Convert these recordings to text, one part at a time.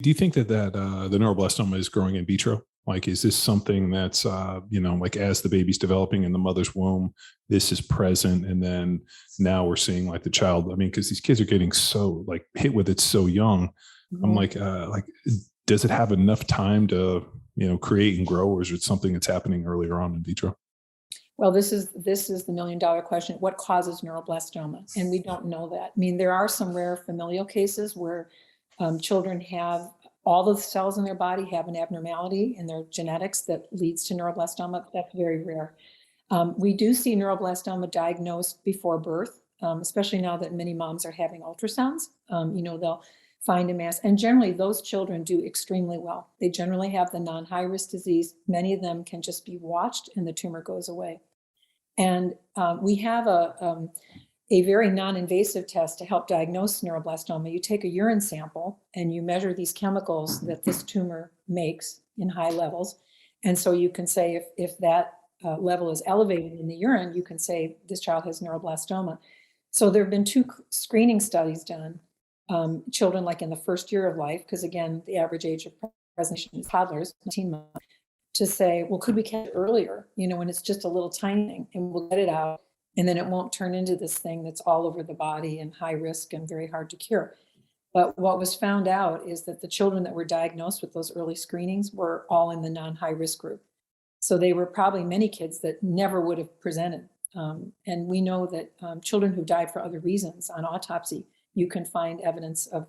Do you think that the neuroblastoma is growing in vitro? Like, is this something that's, like as the baby's developing in the mother's womb, this is present, and then now we're seeing like the child? I mean, because these kids are getting so like hit with it so young. I'm like, does it have enough time to create and grow, or is it something that's happening earlier on in vitro? Well, this is the million-dollar question. What causes neuroblastoma? And we don't know that. I mean, there are some rare familial cases where children have all the cells in their body have an abnormality in their genetics that leads to neuroblastoma. That's very rare. We do see neuroblastoma diagnosed before birth, especially now that many moms are having ultrasounds. They'll find a mass, and generally those children do extremely well. They generally have the non-high risk disease. Many of them can just be watched and the tumor goes away. And we have a very non-invasive test to help diagnose neuroblastoma. You take a urine sample and you measure these chemicals that this tumor makes in high levels. And so you can say if that level is elevated in the urine, you can say this child has neuroblastoma. So there have been 2 screening studies done. Children like in the first year of life, because again, the average age of presentation is toddlers, 19 months, to say, well, could we catch it earlier, when it's just a little tiny thing, and we'll get it out, and then it won't turn into this thing that's all over the body and high risk and very hard to cure. But what was found out is that the children that were diagnosed with those early screenings were all in the non-high risk group. So they were probably many kids that never would have presented. And we know that children who died for other reasons on autopsy, you can find evidence of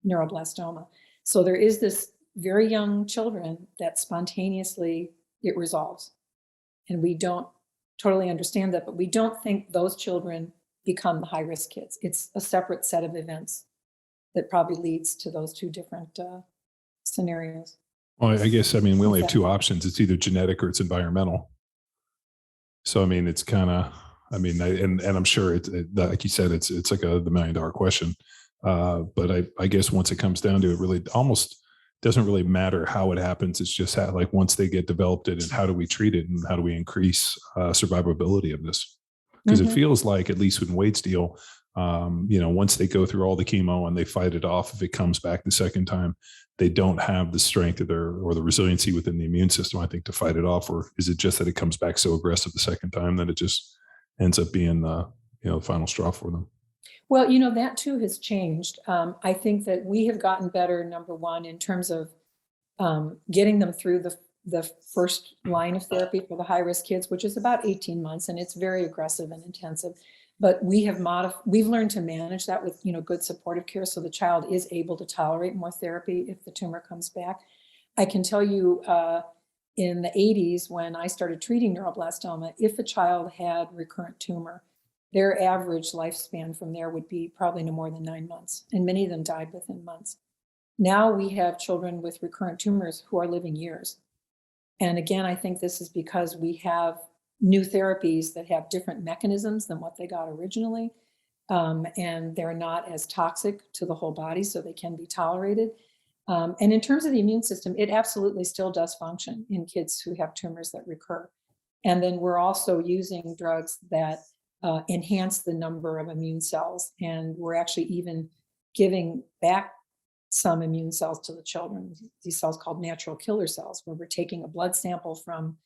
neuroblastoma. So there is this very young children that spontaneously it resolves. And we don't totally understand that, but we don't think those children become the high-risk kids. It's a separate set of events that probably leads to those 2 different scenarios. Well, I guess, we only have 2 options. It's either genetic or it's environmental. So, it's kind of, and I'm sure like you said, it's like the $1 million question. But I guess once it comes down to it, really almost doesn't really matter how it happens. It's just like once they get developed it, and how do we treat it, and how do we increase survivability of this? Because it feels like, at least with Wade's deal, once they go through all the chemo and they fight it off, if it comes back the second time, they don't have the strength or the resiliency within the immune system, I think, to fight it off. Or is it just that it comes back so aggressive the second time that it just ends up being the final straw for them? Well, that too has changed. I think that we have gotten better, number one, in terms of getting them through the first line of therapy for the high-risk kids, which is about 18 months, and it's very aggressive and intensive. But we've learned to manage that with good supportive care, so the child is able to tolerate more therapy if the tumor comes back. I can tell you in the 80s, when I started treating neuroblastoma, if a child had recurrent tumor, their average lifespan from there would be probably no more than 9 months, and many of them died within months. Now we have children with recurrent tumors who are living years. And again, I think this is because we have new therapies that have different mechanisms than what they got originally, and they're not as toxic to the whole body, so they can be tolerated. And in terms of the immune system, it absolutely still does function in kids who have tumors that recur. And then we're also using drugs that enhance the number of immune cells. And we're actually even giving back some immune cells to the children, these cells called natural killer cells, where we're taking a blood sample from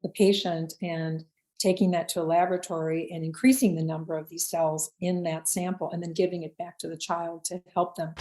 the patient and taking that to a laboratory and increasing the number of these cells in that sample, and then giving it back to the child to help them.